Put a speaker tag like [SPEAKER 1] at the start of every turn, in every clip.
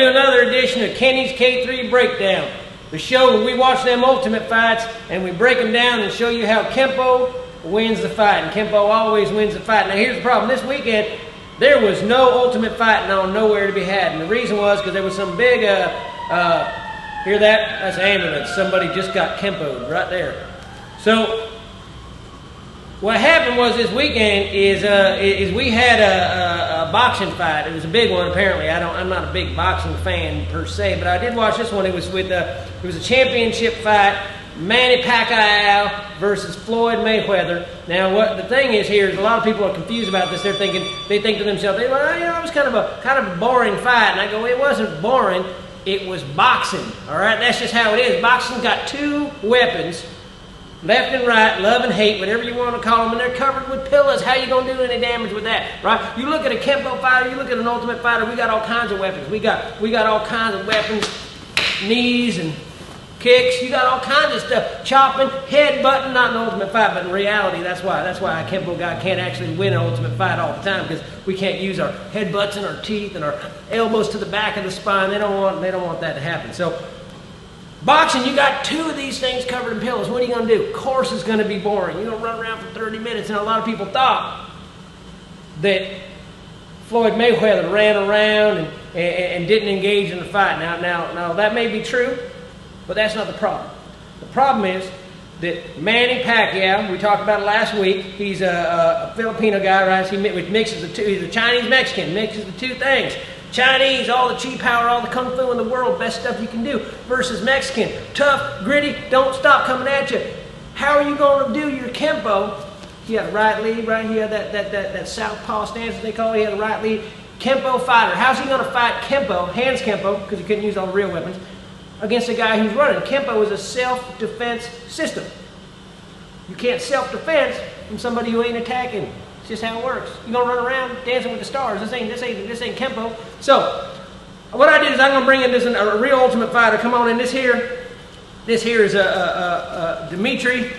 [SPEAKER 1] to another edition of Kenny's K3 Breakdown, the show where we watch them ultimate fights and we break them down and show you how Kenpo wins the fight. And Kenpo always wins the fight. Now here's the problem. This weekend, there was no ultimate fighting on nowhere to be had. And the reason was because there was some big, hear that? That's an ambulance. Somebody just got Kenpo'd right there. So, what happened was this weekend is we had a boxing fight. It was a big one apparently. I'm not a big boxing fan per se, but I did watch this one. It was a championship fight, Manny Pacquiao versus Floyd Mayweather. Now what the thing is here is a lot of people are confused about this. They think to themselves, well, you know, it was kind of a boring fight. And I go, it wasn't boring. It was boxing. All right, that's just how it is. Boxing's got two weapons. Left and right, love and hate, whatever you want to call them, and they're covered with pillows. How you going to do any damage with that, right? You look at a Kenpo fighter, you look at an ultimate fighter, we got all kinds of weapons. We got all kinds of weapons, knees and kicks. You got all kinds of stuff. Chopping, head-butting, not an ultimate fight, but in reality, that's why a Kenpo guy can't actually win an ultimate fight all the time, because we can't use our headbutts and our teeth and our elbows to the back of the spine. They don't want that to happen. So, boxing, you got two of these things covered in pillows. What are you going to do? Of course it's going to be boring. You're going to run around for 30 minutes. And a lot of people thought that Floyd Mayweather ran around and didn't engage in the fight. Now that may be true, but that's not the problem. The problem is that Manny Pacquiao, we talked about it last week, he's a Filipino guy, right? He mixes the two. He's a Chinese-Mexican, mixes the two things. Chinese, all the chi power, all the kung fu in the world, best stuff you can do, versus Mexican, tough, gritty, don't stop coming at you. How are you going to do your Kenpo? He had a right lead, right here, that southpaw stance, as they call it. He had a right lead. Kenpo fighter. How's he going to fight Kenpo, hands Kenpo, because he couldn't use all the real weapons, against a guy who's running? Kenpo is a self-defense system. You can't self-defense from somebody who ain't attacking. It's just how it works. You're gonna run around dancing with the stars. This ain't Kenpo. So, what I did is I'm gonna bring in a real ultimate fighter. Come on in. This here is Dmitry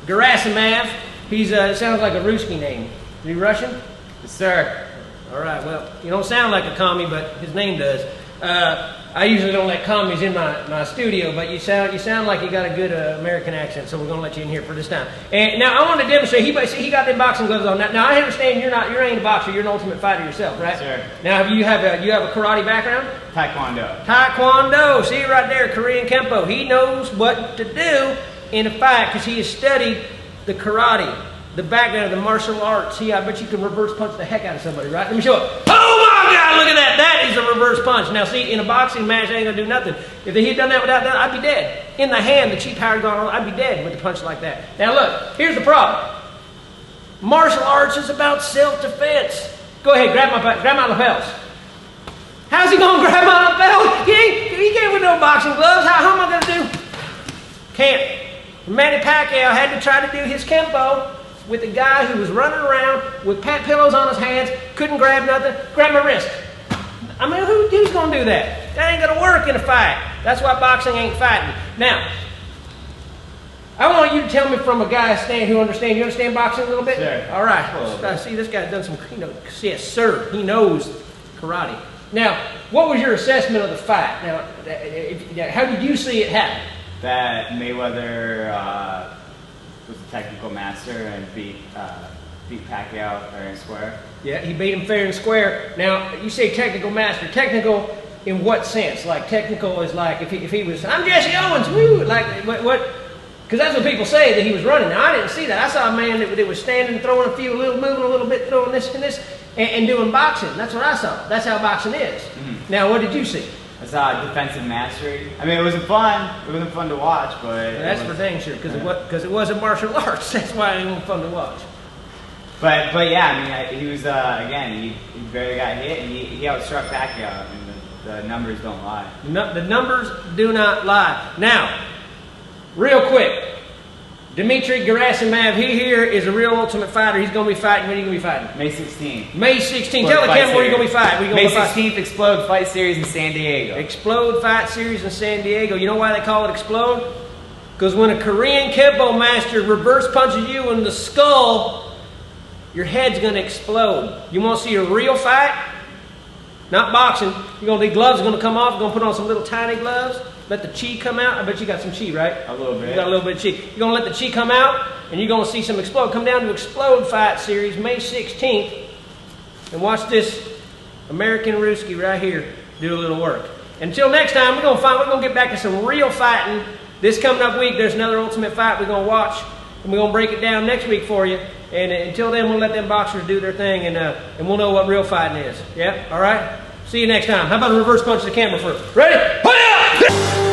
[SPEAKER 1] Gerasimov. He's it sounds like a Ruski name. Is he Russian?
[SPEAKER 2] Yes, sir.
[SPEAKER 1] All right. Well, you don't sound like a commie, but his name does. I usually don't let commies in my studio, but you sound like you got a good American accent, so we're going to let you in here for this time. And now I want to demonstrate. He got them boxing gloves on. Now I understand you ain't a boxer. You're an ultimate fighter yourself, right?
[SPEAKER 2] Yes, sir.
[SPEAKER 1] Now you have a karate background?
[SPEAKER 2] Taekwondo.
[SPEAKER 1] Taekwondo. See right there, Korean Kenpo. He knows what to do in a fight because he has studied the karate, the background of the martial arts. See, I bet you can reverse punch the heck out of somebody, right? Let me show it. Oh my God, look at that. That is a reverse punch. Now see, in a boxing match, I ain't gonna do nothing. If he had done that without that, I'd be dead. In the hand, the chi power gone on, I'd be dead with a punch like that. Now look, here's the problem. Martial arts is about self-defense. Go ahead, grab my lapels. How's he gonna grab my lapels? He can't with no boxing gloves. How am I gonna do? Can't. Manny Pacquiao had to try to do his Kenpo with a guy who was running around with pat pillows on his hands, couldn't grab nothing, grab my wrist. I mean, who's going to do that? That ain't going to work in a fight. That's why boxing ain't fighting. Now, I want you to tell me from a guy who understands. You understand boxing a little bit?
[SPEAKER 2] Sure.
[SPEAKER 1] All right. See, this guy's done some, yes, sir. He knows karate. Now, what was your assessment of the fight? Now, how did you see it happen?
[SPEAKER 2] That Mayweather was a technical master and beat Pacquiao fair and square. Yeah,
[SPEAKER 1] he beat him fair and square. Now, you say technical master. Technical in what sense? Like, technical is like, if he was, I'm Jesse Owens, woo! Like, what? Because that's what people say, that he was running. Now, I didn't see that. I saw a man that was standing, throwing moving a little bit, throwing this and this, and doing boxing. That's what I saw. That's how boxing is. Mm-hmm. Now, what did you see?
[SPEAKER 2] I saw defensive mastery. I mean, it wasn't fun. It wasn't fun to watch, but
[SPEAKER 1] that's for dang sure, because it wasn't martial arts. That's why it wasn't fun to watch.
[SPEAKER 2] But yeah, I mean, he was again. He barely got hit, and he outstruck Pacquiao, and the numbers don't lie.
[SPEAKER 1] The numbers do not lie. Now, real quick, Dmitry Gerasimov, he here is a real ultimate fighter. He's going to be fighting. When are you going to be fighting?
[SPEAKER 2] May 16th.
[SPEAKER 1] May 16th. Tell the camera where you're going to be fighting.
[SPEAKER 2] May 16th, Explode Fight Series in San Diego.
[SPEAKER 1] Explode Fight Series in San Diego. You know why they call it Explode? Because when a Korean Kenpo master reverse punches you in the skull, your head's going to explode. You want to see a real fight? not boxing. These gloves are gonna come off. You're gonna put on some little tiny gloves. Let the chi come out. I bet you got some chi, right?
[SPEAKER 2] A little bit.
[SPEAKER 1] You got a little bit of chi. You're gonna let the chi come out, and you're gonna see some explode. Come down to Explode Fight Series, May 16th, and watch this American Ruski right here do a little work. Until next time, we're gonna get back to some real fighting. This coming up week, there's another Ultimate Fight we're gonna watch, and we're gonna break it down next week for you. And until then, we'll let them boxers do their thing, and we'll know what real fighting is. Yeah, all right. See you next time. How about a reverse punch to the camera first? Ready? Hi-ya!